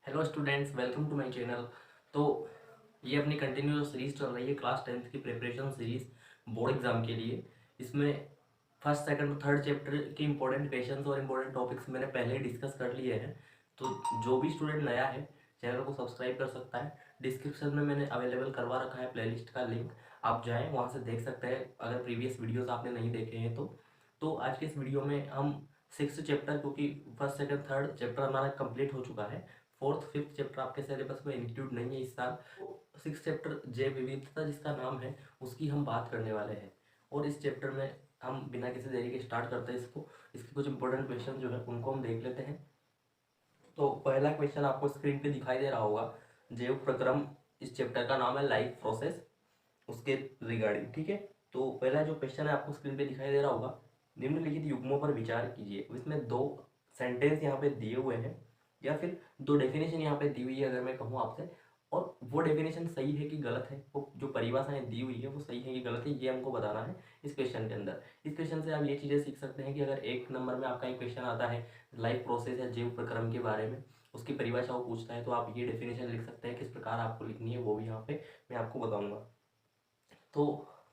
Hello students, welcome to my channel. तो ये अपनी कंटिन्यूस सीरीज चल रही है क्लास 10th की प्रिपरेशन सीरीज बोर्ड एग्जाम के लिए। इसमें फर्स्ट सेकंड और थर्ड चैप्टर के इंपॉर्टेंट क्वेश्चंस और इंपॉर्टेंट टॉपिक्स मैंने पहले ही डिस्कस कर लिए हैं। तो जो भी स्टूडेंट नया है चैनल को सब्सक्राइब कर सकता है। डिस्क्रिप्शन में मैंने अवेलेबल करवा रखा है प्लेलिस्ट का लिंक, आप जाएँ वहाँ से देख सकते हैं अगर प्रीवियस वीडियोज़ आपने नहीं देखे हैं तो आज के इस वीडियो में हम सिक्स चैप्टर, क्योंकि फर्स्ट सेकंड थर्ड चैप्टर हमारा कंप्लीट हो चुका है, फोर्थ फिफ्थ चैप्टर आपके सिलेबस में इंक्लूड नहीं है इस साल। सिक्स चैप्टर जैव विविधता जिसका नाम है उसकी हम बात करने वाले हैं। और इस चैप्टर में हम बिना किसी देरी के स्टार्ट करते हैं इसको। इसके कुछ इंपॉर्टेंट क्वेश्चन जो है उनको हम देख लेते हैं। तो पहला क्वेश्चन आपको स्क्रीन पे दिखाई दे रहा होगा। जैव प्रक्रम इस चैप्टर का नाम है, लाइफ प्रोसेस उसके रिगार्डिंग, ठीक है। तो पहला जो क्वेश्चन है आपको स्क्रीन पे दिखाई दे रहा होगा, निम्नलिखित युग्मों पर विचार कीजिए। इसमें दो सेंटेंस यहाँ पे दिए हुए हैं या फिर दो डेफिनेशन यहाँ पे दी हुई है अगर मैं कहूँ आपसे, और वो डेफिनेशन सही है कि गलत है, वो जो परिभाषाएं दी हुई है वो सही है कि गलत है, ये हमको बताना है इस क्वेश्चन के अंदर। इस क्वेश्चन से आप ये चीज़ें सीख सकते हैं कि अगर एक नंबर में आपका एक क्वेश्चन आता है लाइफ प्रोसेस या जीव प्रक्रम के बारे में, उसकी परिभाषा वो पूछता है, तो आप ये डेफिनेशन लिख सकते हैं। किस प्रकार आपको लिखनी है वो भी यहाँ पे मैं आपको बताऊँगा। तो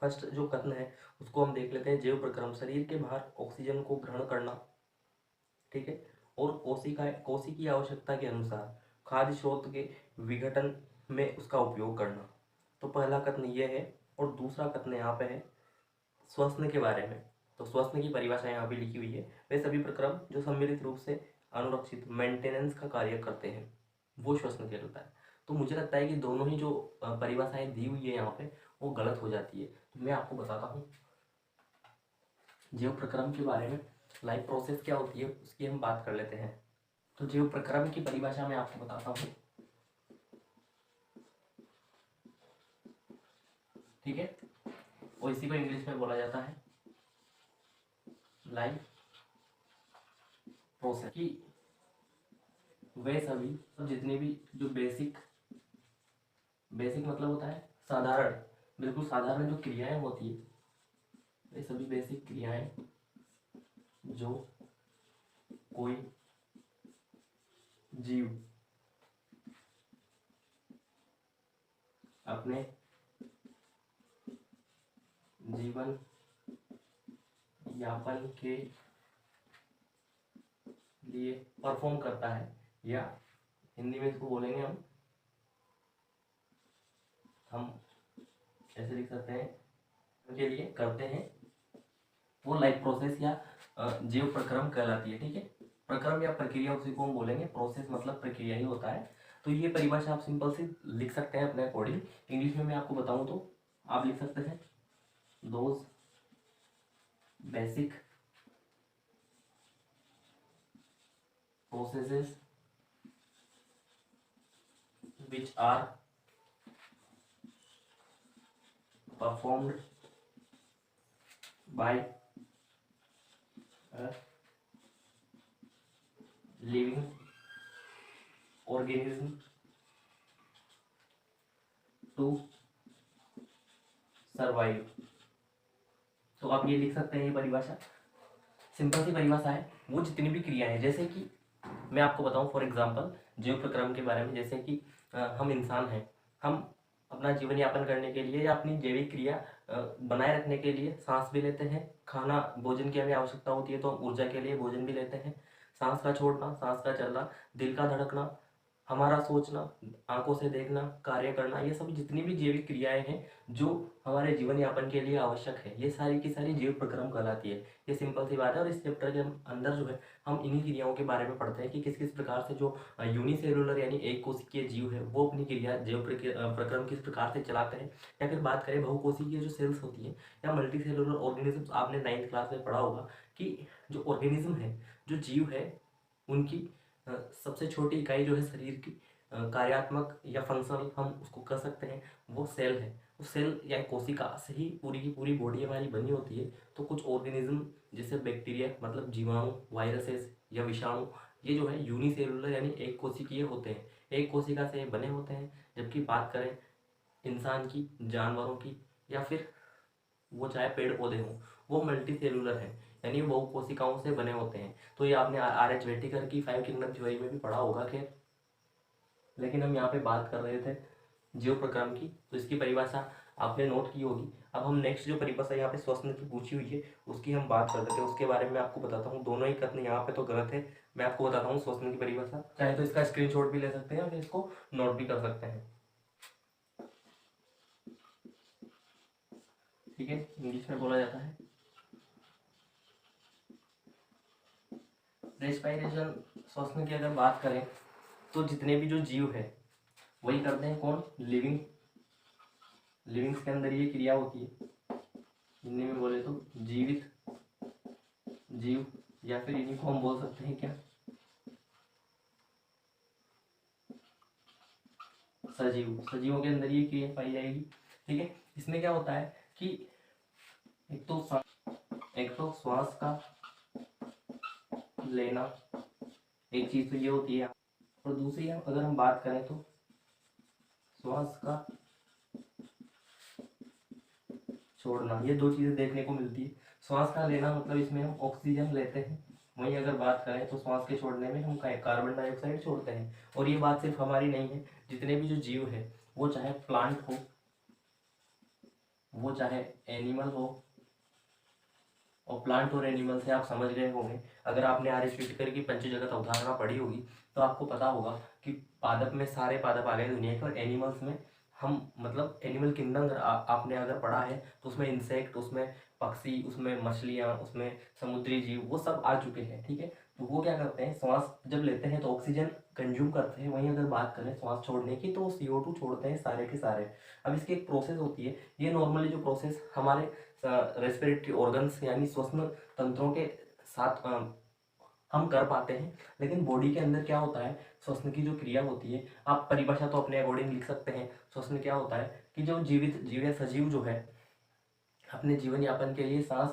फर्स्ट जो कथन है उसको हम देख लेते हैं। जैव प्रक्रम शरीर के बाहर ऑक्सीजन को ग्रहण करना, ठीक है, और कोशिकी आवश्यकता के अनुसार खाद्य स्रोत के विघटन में उसका उपयोग करना। तो पहला कथन ये है। और दूसरा कथन यहाँ पे है श्वसन के बारे में। तो श्वसन की परिभाषा यहाँ पे लिखी हुई है, वे सभी प्रक्रम जो सम्मिलित रूप से अनुरक्षित मेंटेनेंस का कार्य करते हैं वो श्वसन कहलाता है। तो मुझे लगता है कि दोनों ही जो परिभाषाएं दी हुई है यहाँ पे वो गलत हो जाती है। तो मैं आपको बताता हूँ जीव प्रक्रम के बारे में। लाइफ प्रोसेस क्या होती है उसकी हम बात कर लेते हैं। तो जीव प्रक्रम की परिभाषा मैं आपको बताता हूँ, ठीक है। और इसी को इंग्लिश में बोला जाता है लाइफ प्रोसेस की। वे सभी जितने भी जो बेसिक बेसिक मतलब होता है साधारण, बिल्कुल साधारण जो क्रियाएं होती है, वे सभी बेसिक क्रियाएं जो कोई जीव अपने जीवन यापन के लिए परफॉर्म करता है, या हिंदी में इसको बोलेंगे हम ऐसे लिख सकते हैं के लिए करते हैं, वो लाइफ प्रोसेस या जीव प्रक्रम कहलाती है, ठीक है। प्रक्रम या प्रक्रिया उसी को हम बोलेंगे, प्रोसेस मतलब प्रक्रिया ही होता है। तो ये परिभाषा आप सिंपल सी लिख सकते हैं अपने अकॉर्डिंग। इंग्लिश में मैं आपको बताऊं तो आप लिख सकते हैं those basic processes which are performed by a living organism to survive। तो आप ये लिख सकते हैं, ये परिभाषा सिंपल सी परिभाषा है। वो जितनी भी क्रिया है, जैसे कि मैं आपको बताऊं फॉर एग्जांपल जीव प्रक्रम के बारे में, जैसे कि हम इंसान हैं, हम अपना जीवन यापन करने के लिए या अपनी जैविक क्रिया बनाए रखने के लिए सांस भी लेते हैं, खाना भोजन की हमें आवश्यकता होती है तो हम ऊर्जा के लिए भोजन भी लेते हैं। सांस का छोड़ना, सांस का चलना, दिल का धड़कना, हमारा सोचना, आंखों से देखना, कार्य करना, ये सब जितनी भी जैविक क्रियाएं हैं जो हमारे जीवन यापन के लिए आवश्यक है, ये सारी की सारी जीव प्रक्रम कहलाती है। ये सिंपल सी बात है। और इस चैप्टर के अंदर जो है हम इन्हीं क्रियाओं के बारे में पढ़ते हैं कि किस किस प्रकार से जो यूनिसेलुलर यानी एक कोशिकीय जीव है वो अपनी क्रिया जैव प्रक्रम किस प्रकार से चलाते हैं। या फिर बात करें बहुकोशिकीय जो सेल्स होती हैं या मल्टी सेलुलर ऑर्गेनिज्म, आपने 9th क्लास में पढ़ा होगा कि जो ऑर्गेनिज्म है, जो जीव है, उनकी सबसे छोटी इकाई जो है शरीर की कार्यात्मक या फंक्शनल हम उसको कह सकते हैं वो सेल है। उस सेल या कोशिका से ही पूरी की पूरी बॉडी हमारी बनी होती है। तो कुछ ऑर्गेनिज्म जैसे बैक्टीरिया मतलब जीवाणु, वायरसेस या विषाणु, ये जो है यूनिसेलुलर यानी एक कोशिकीय होते हैं, एक कोशिका से बने होते हैं। जबकि बात करें इंसान की, जानवरों की, या फिर वो चाहे पेड़ पौधे हों, वो मल्टी सेलुलर है यानी वो कोशिकाओं से बने होते हैं। तो ये आपने आर एच वेटिकर की 5 किंगडम थ्योरी में भी पढ़ा होगा कि लेकिन हम यहाँ पे बात कर रहे थे जीव प्रक्रम की, तो इसकी परिभाषा आपने नोट की होगी। अब हम नेक्स्ट जो परिभाषा यहाँ पे श्वसन की पूछी हुई है उसकी हम बात कर लेते हैं, उसके बारे में आपको बताता हूँ। दोनों ही कथन यहाँ पे तो गलत है, मैं आपको बताता हूँ श्वसन की परिभाषा। चाहे तो इसका स्क्रीनशॉट भी ले सकते हैं और इसको नोट भी कर सकते हैं, ठीक है। इंग्लिश में बोला जाता है रेस्पिरेशन। श्वसन की अगर बात करें तो जितने भी जो जीव है वही करते हैं, कौन? लिविंग्स के अंदर ये क्रिया होती है। हिंदी में बोले तो जीवित जीव, या फिर इन्हीं को हम बोल सकते हैं क्या? सजीव। सजीवों के अंदर ये क्रिया पाई जाएगी, ठीक है। इसमें क्या होता है कि एक तो श्वास का लेना, एक चीज तो ये होती है, और दूसरी अगर हम बात करें तो श्वास का छोड़ना। ये दो चीजें देखने को मिलती है। श्वास का लेना मतलब इसमें हम ऑक्सीजन लेते हैं, वहीं अगर बात करें तो श्वास के छोड़ने में हम कार्बन डाइऑक्साइड छोड़ते हैं। और ये बात सिर्फ हमारी नहीं है, जितने भी जो जीव है वो चाहे प्लांट हो, वो चाहे एनिमल हो, और प्लांट और एनिमल से आप समझ गए होंगे। अगर आपने आर एस व्हिटेकर की पंचजगत अवधारणा पढ़ी होगी तो आपको पता होगा कि पादप में सारे पादप आ गए दुनिया के, और एनिमल्स में हम मतलब एनिमल किंगडम आपने अगर पढ़ा है तो उसमें इंसेक्ट, उसमें पक्षी, उसमें मछलियाँ, उसमें समुद्री जीव, वो सब आ चुके हैं, ठीक है। तो वो क्या करते हैं, श्वास जब लेते हैं तो ऑक्सीजन कंज्यूम करते हैं, वहीं अगर बात करें श्वास छोड़ने की तो CO2 छोड़ते हैं सारे के सारे। अब इसकी एक प्रोसेस होती है, ये नॉर्मली जो प्रोसेस हमारे रेस्पिरेटरी ऑर्गन्स यानी श्वसन तंत्रों के साथ हम कर पाते हैं, लेकिन बॉडी के अंदर क्या होता है, श्वसन की जो क्रिया होती है, आप परिभाषा तो अपने अकॉर्डिंग लिख सकते हैं। श्वसन क्या होता है कि जो जीवित जीव या सजीव जो है अपने जीवन यापन के लिए सांस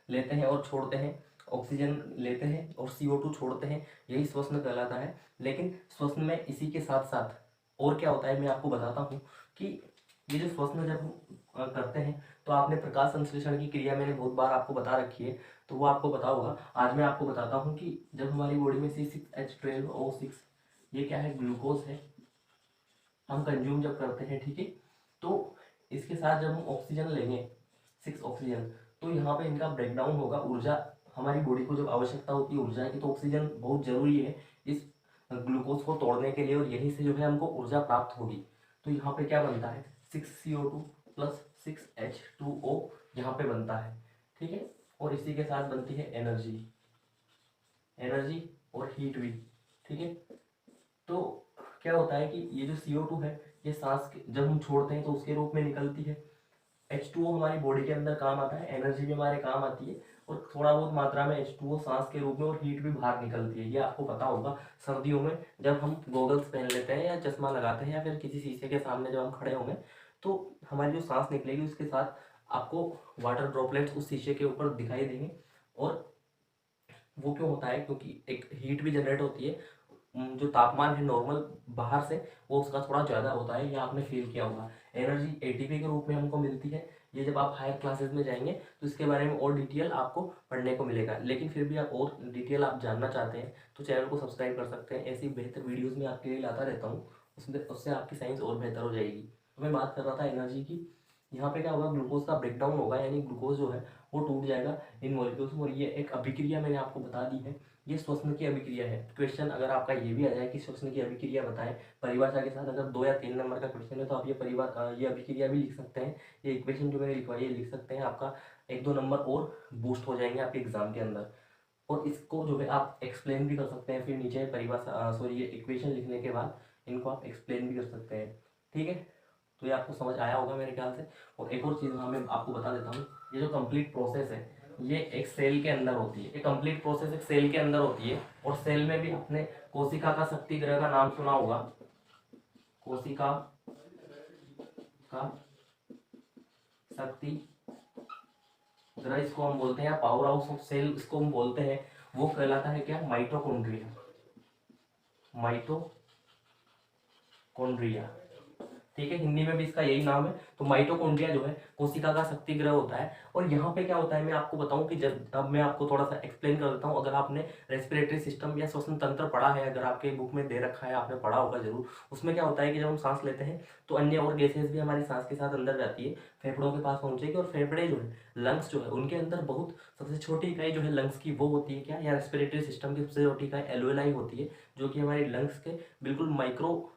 लेते हैं और छोड़ते हैं, ऑक्सीजन लेते हैं और CO2 छोड़ते हैं, यही श्वसन कहलाता है। लेकिन श्वसन में इसी के साथ साथ और क्या होता है मैं आपको बताता हूँ कि ये जो श्वसन जब हम करते हैं तो आपने प्रकाश संश्लेषण की क्रिया मैंने बहुत बार आपको बता रखी है, तो वो आपको पता होगा। आज मैं आपको बताता हूँ कि जब हमारी बॉडी में C6H12O6 ये क्या है, ग्लूकोज है, हम कंज्यूम जब करते हैं, ठीक है, तो इसके साथ जब हम ऑक्सीजन लेंगे 6 ऑक्सीजन, तो यहाँ पे इनका ब्रेकडाउन होगा। ऊर्जा हमारी बॉडी को जब आवश्यकता होती है ऊर्जा की, तो ऑक्सीजन बहुत जरूरी है इस ग्लूकोज को तोड़ने के लिए, और यहीं से जो है हमको ऊर्जा प्राप्त होगी। तो यहाँ पे क्या बनता है, 6CO2 प्लस 6H2O यहाँ पे बनता है, ठीक है। और इसी के साथ बनती है एनर्जी और हीट भी, ठीक है। तो क्या होता है कि ये जो CO2 है ये सांस जब हम छोड़ते हैं तो उसके रूप में निकलती है। H2O हमारी बॉडी के अंदर काम आता है, एनर्जी भी हमारे काम आती है, और थोड़ा बहुत मात्रा में H2O सांस के रूप में और हीट भी बाहर निकलती है। ये आपको पता होगा सर्दियों में जब हम गोगल्स पहन लेते हैं या चश्मा लगाते हैं या फिर किसी शीशे के सामने जब हम खड़े होंगे तो हमारी जो सांस निकलेगी उसके साथ आपको वाटर ड्रॉपलेट्स उस शीशे के ऊपर दिखाई देंगे। और वो क्यों होता है, क्योंकि एक हीट भी जनरेट होती है, जो तापमान है नॉर्मल बाहर से वो उसका थोड़ा ज़्यादा होता है, ये आपने फील किया होगा। एनर्जी ATP के रूप में हमको मिलती है, ये जब आप हायर क्लासेस में जाएंगे तो इसके बारे में और डिटेल आपको पढ़ने को मिलेगा। लेकिन फिर भी आप और डिटेल आप जानना चाहते हैं तो चैनल को सब्सक्राइब कर सकते हैं, ऐसी बेहतर वीडियोज़ मैं आपके लिए लाता रहता हूँ, उससे आपकी साइंस और बेहतर हो जाएगी। तो मैं बात कर रहा था एनर्जी की। यहाँ पे क्या होगा, ग्लूकोज का ब्रेकडाउन होगा, यानी ग्लूकोज जो है वो टूट जाएगा इन मॉलिक्यूल्स में, और ये एक अभिक्रिया मैंने आपको बता दी है, ये श्वसन की अभिक्रिया है। क्वेश्चन अगर आपका ये भी आ जाए कि श्वसन की अभिक्रिया बताएं परिभाषा के साथ, अगर 2 या 3 नंबर का क्वेश्चन है तो आप ये अभिक्रिया भी लिख सकते हैं, ये इक्वेशन जो मैंने लिखवाई है लिख सकते हैं, आपका 1-2 नंबर और बूस्ट हो जाएंगे आपके एग्जाम के अंदर। और इसको जो है आप एक्सप्लेन भी कर सकते हैं, फिर नीचे परिभाषा सॉरी ये इक्वेशन लिखने के बाद इनको आप एक्सप्लेन भी कर सकते हैं, ठीक है। तो ये आपको समझ आया होगा मेरे ख्याल से। और एक और चीज़ हाँ मैं आपको बता देता हूँ, ये जो कंप्लीट प्रोसेस है ये एक सेल के अंदर होती है, ये कंप्लीट प्रोसेस एक सेल के अंदर होती है। और सेल में भी आपने कोशिका का शक्ति ग्रह का नाम सुना होगा, कोशिका का शक्ति ग्रह इसको हम बोलते हैं, या पावर हाउस ऑफ सेल इसको हम बोलते हैं, वो कहलाता है क्या, माइटोकॉन्ड्रिया। माइटोकॉन्ड्रिया, ठीक है, हिंदी में भी इसका यही नाम है। तो माइटोकॉन्ड्रिया जो है कोशिका का शक्ति गृह होता है। और यहाँ पे क्या होता है मैं आपको बताऊं कि जब अब मैं आपको थोड़ा सा एक्सप्लेन कर देता हूँ। अगर आपने रेस्पिरेटरी सिस्टम या श्वसन तंत्र पढ़ा है, अगर आपके बुक में दे रखा है, आपने पढ़ा होगा जरूर, उसमें क्या होता है कि जब हम सांस लेते हैं तो अन्य और गैसेज भी हमारी सांस के साथ अंदर जाती है, फेफड़ों के पास पहुंचेगी। और फेफड़े जो है, लंग्स जो है, उनके अंदर बहुत सबसे छोटी इकाई जो है लंग्स की वो होती है क्या, या रेस्पिरेटरी सिस्टम की सबसे छोटी इकाई एल्वेलाई होती है, जो कि हमारी लंग्स के बिल्कुल माइक्रो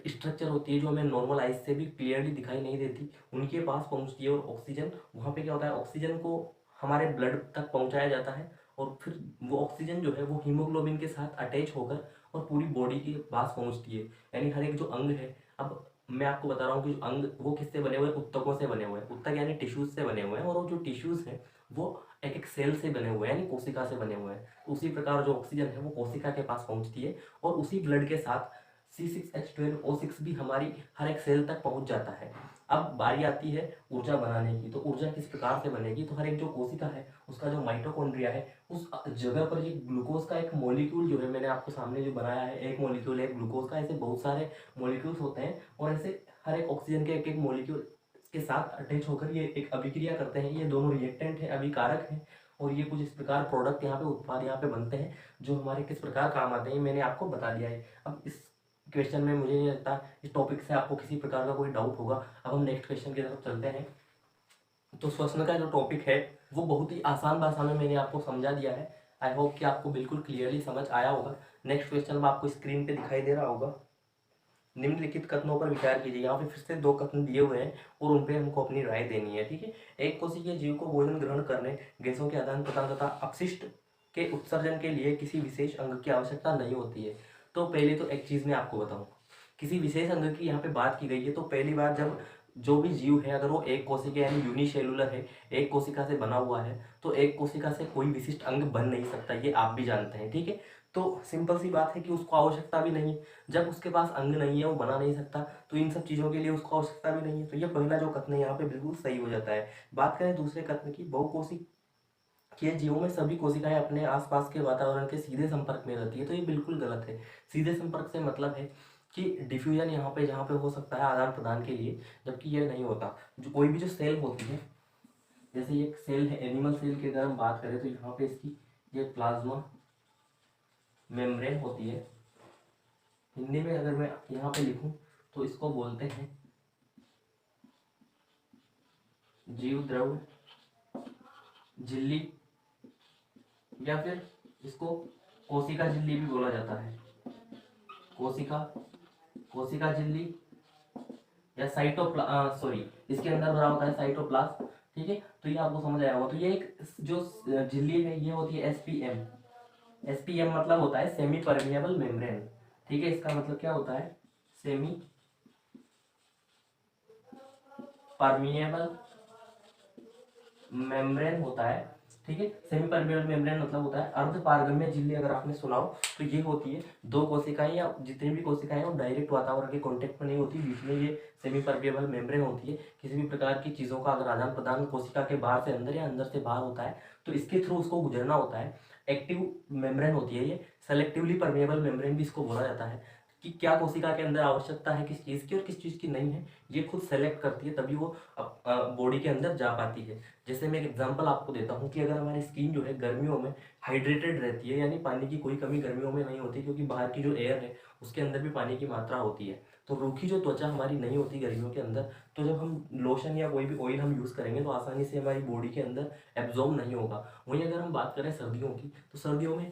स्ट्रक्चर होती है, जो हमें नॉर्मल आइज से भी क्लियरली दिखाई नहीं देती, उनके पास पहुंचती है। और ऑक्सीजन वहाँ पे क्या होता है, ऑक्सीजन को हमारे ब्लड तक पहुंचाया जाता है, और फिर वो ऑक्सीजन जो है वो हीमोग्लोबिन के साथ अटैच होकर और पूरी बॉडी के पास पहुंचती है। यानी हर एक जो अंग है, अब मैं आपको बता रहा हूँ कि जो अंग वो किससे बने हुए हैं, उत्तकों से बने हुए हैं। उत्तक यानी टिश्यूज से बने हुए हैं, और वो जो टिश्यूज हैं वो एक एक सेल से बने हुए हैं, यानी कोशिका से बने हुए हैं। तो उसी प्रकार जो ऑक्सीजन है वो कोशिका के पास पहुंचती है, और उसी ब्लड के साथ C6H12O6 भी हमारी हर एक सेल तक पहुंच जाता है। अब बारी आती है ऊर्जा बनाने की। तो ऊर्जा किस प्रकार से बनेगी, तो हर एक जो कोशिका है उसका जो माइटोकॉन्ड्रिया है, उस जगह पर ये ग्लूकोज का एक मॉलिक्यूल जो है, मैंने आपको सामने जो बनाया है, एक मॉलिक्यूल है ग्लूकोज का, ऐसे बहुत सारे मॉलिक्यूल्स होते हैं, और ऐसे हर एक ऑक्सीजन के एक एक मॉलिक्यूल के साथ अटैच होकर ये एक अभिक्रिया करते हैं। ये दोनों रिएक्टेंट है, अभिकारक है, और ये कुछ इस प्रकार प्रोडक्ट यहाँ पे, उत्पाद यहाँ पे बनते हैं, जो हमारे किस प्रकार काम आते हैं मैंने आपको बता दिया है। अब इस क्वेश्चन में मुझे नहीं लगता इस टॉपिक से आपको किसी प्रकार का कोई डाउट होगा। अब हम नेक्स्ट क्वेश्चन की तरफ चलते हैं। तो श्वसन का जो टॉपिक है वो बहुत ही आसान भाषा में मैंने आपको समझा दिया है। आई होप कि आपको बिल्कुल क्लियरली समझ आया होगा। नेक्स्ट क्वेश्चन में आपको स्क्रीन पे दिखाई दे रहा होगा, निम्नलिखित कथनों पर विचार कीजिए। यहाँ पे फिर से 2 कथन दिए हुए हैं और उन पे हमको अपनी राय देनी है, ठीक है। एक कोशिकीय जीव को भोजन ग्रहण करने, गैसों के आदान प्रदान तथा अपशिष्ट के उत्सर्जन के लिए किसी विशेष अंग की आवश्यकता नहीं होती है। तो पहले तो एक चीज़ मैं आपको बताऊँ, किसी विशेष अंग की यहाँ पे बात की गई है। तो पहली बार जब जो भी जीव है, अगर वो एक कोशिका यानी यूनिसेलुलर है, एक कोशिका से बना हुआ है, तो एक कोशिका से कोई विशिष्ट अंग बन नहीं सकता, ये आप भी जानते हैं, ठीक है। तो सिंपल सी बात है कि उसको आवश्यकता भी नहीं। जब उसके पास अंग नहीं है, वो बना नहीं सकता, तो इन सब चीज़ों के लिए उसको आवश्यकता भी नहीं है। तो ये पहला जो कथन है यहाँ पे बिल्कुल सही हो जाता है। बात करें दूसरे कथन की, बहुकोशिकीय जीवों में सभी कोशिकाएं अपने आसपास के वातावरण के सीधे संपर्क में रहती है। तो ये बिल्कुल गलत है। सीधे संपर्क से मतलब है कि डिफ्यूजन यहाँ पे जहाँ पे हो सकता है आदान प्रदान के लिए, जबकि ये नहीं होता। जो कोई भी जो सेल होती है, जैसे ये एक सेल है एनिमल सेल की अगर हम बात करें, तो यहाँ पे इसकी ये प्लाज्मा मेम्ब्रेन होती है। हिंदी में अगर मैं यहाँ पे लिखूं तो इसको बोलते हैं जीव द्रव झिल्ली, या फिर इसको कोशिका झिल्ली भी बोला जाता है। कोशिका कोशिका झिल्ली या सॉरी, इसके अंदर भरा होता है साइटोप्लाज्म, ठीक है। तो ये आपको समझ आया होगा। तो ये एक जो झिल्ली है ये होती है एसपीएम। एसपीएम मतलब होता है सेमी परमिएबल मेम्ब्रेन, ठीक है। इसका मतलब क्या होता है, सेमी परमिएबल मेम्ब्रेन होता है, ठीक है। सेमी परमिएबल मेम्ब्रेन मतलब होता है अर्ध पारगम्य झिल्ली। अगर आपने सुना हो तो ये होती है 2 कोशिकाएं या जितनी भी कोशिकाएं हैं वो डायरेक्ट वातावरण के कांटेक्ट में नहीं होती, बीच में ये सेमी परमिएबल मेम्ब्रेन होती है। किसी भी प्रकार की चीज़ों का अगर आदान प्रदान कोशिका के बाहर से अंदर या अंदर से बाहर होता है तो इसके थ्रू उसको गुजरना होता है। एक्टिव मेम्ब्रेन होती है ये, सेलेक्टिवली परमिएबल मेम्ब्रेन भी इसको बोला जाता है। कि क्या कोशिका के अंदर आवश्यकता है किस चीज़ की और किस चीज़ की नहीं है, ये खुद सेलेक्ट करती है, तभी वो बॉडी के अंदर जा पाती है। जैसे मैं एक एग्जांपल आपको देता हूँ कि अगर हमारी स्किन जो है गर्मियों में हाइड्रेटेड रहती है, यानी पानी की कोई कमी गर्मियों में नहीं होती, क्योंकि बाहर की जो एयर है उसके अंदर भी पानी की मात्रा होती है। तो रूखी जो त्वचा हमारी नहीं होती गर्मियों के अंदर, तो जब हम लोशन या कोई भी ऑयल हम यूज़ करेंगे तो आसानी से हमारी बॉडी के अंदर एब्जॉर्ब नहीं होगा। वहीं अगर हम बात करें सर्दियों की, तो सर्दियों में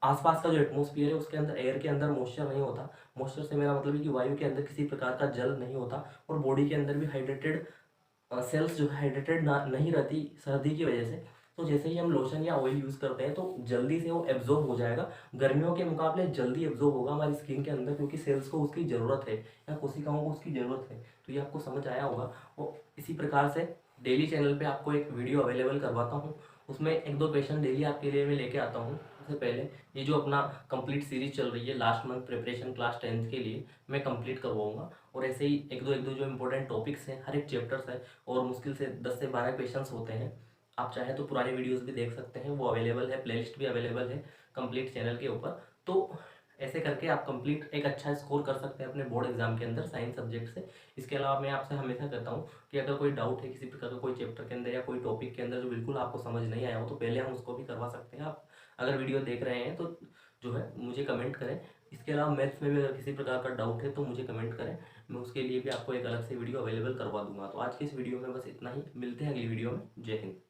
आसपास का जो एटमॉस्फेयर है उसके अंदर, एयर के अंदर मॉइस्चर नहीं होता। मॉइस्चर से मेरा मतलब है कि वायु के अंदर किसी प्रकार का जल नहीं होता, और बॉडी के अंदर भी हाइड्रेटेड सेल्स जो है हाइड्रेटेड नहीं रहती सर्दी की वजह से। तो जैसे ही हम लोशन या ऑयल यूज़ करते हैं तो जल्दी से वो एब्जॉर्ब हो जाएगा, गर्मियों के मुकाबले जल्दी एब्जॉर्ब होगा हमारी स्किन के अंदर, क्योंकि सेल्स को उसकी ज़रूरत है या कोशिकाओं को उसकी ज़रूरत है। तो ये आपको समझ आया होगा। और इसी प्रकार से डेली चैनल पे आपको एक वीडियो अवेलेबल करवाता हूँ, उसमें 1-2 क्वेश्चन डेली आपके लिए मैं लेके आता हूँ। उससे पहले ये जो अपना कंप्लीट सीरीज चल रही है last month preparation class 10th के लिए, मैं कंप्लीट करवाऊंगा। और ऐसे ही एक दो जो इंपॉर्टेंट टॉपिक्स हैं, हर एक चैप्टर्स है, और मुश्किल से 10 से 12 क्वेश्चंस होते हैं। आप चाहे तो पुरानी वीडियोस भी देख सकते हैं, वो अवेलेबल है, प्लेलिस्ट भी अवेलेबल है कंप्लीट चैनल के ऊपर। तो ऐसे करके आप कंप्लीट एक अच्छा स्कोर कर सकते हैं अपने बोर्ड एग्जाम के अंदर साइंस सब्जेक्ट से। इसके अलावा मैं आपसे हमेशा कहता हूँ कि अगर कोई डाउट है किसी प्रकार का कोई चैप्टर के अंदर या कोई टॉपिक के अंदर जो बिल्कुल आपको समझ नहीं आया हो, तो पहले हम उसको भी करवा सकते हैं। आप अगर वीडियो देख रहे हैं तो जो है मुझे कमेंट करें। इसके अलावा मैथ्स में भी अगर किसी प्रकार का डाउट है तो मुझे कमेंट करें, मैं उसके लिए भी आपको एक अलग से वीडियो अवेलेबल करवा दूंगा। तो आज की इस वीडियो में बस इतना ही, मिलते हैं अगली वीडियो में। जय हिंद।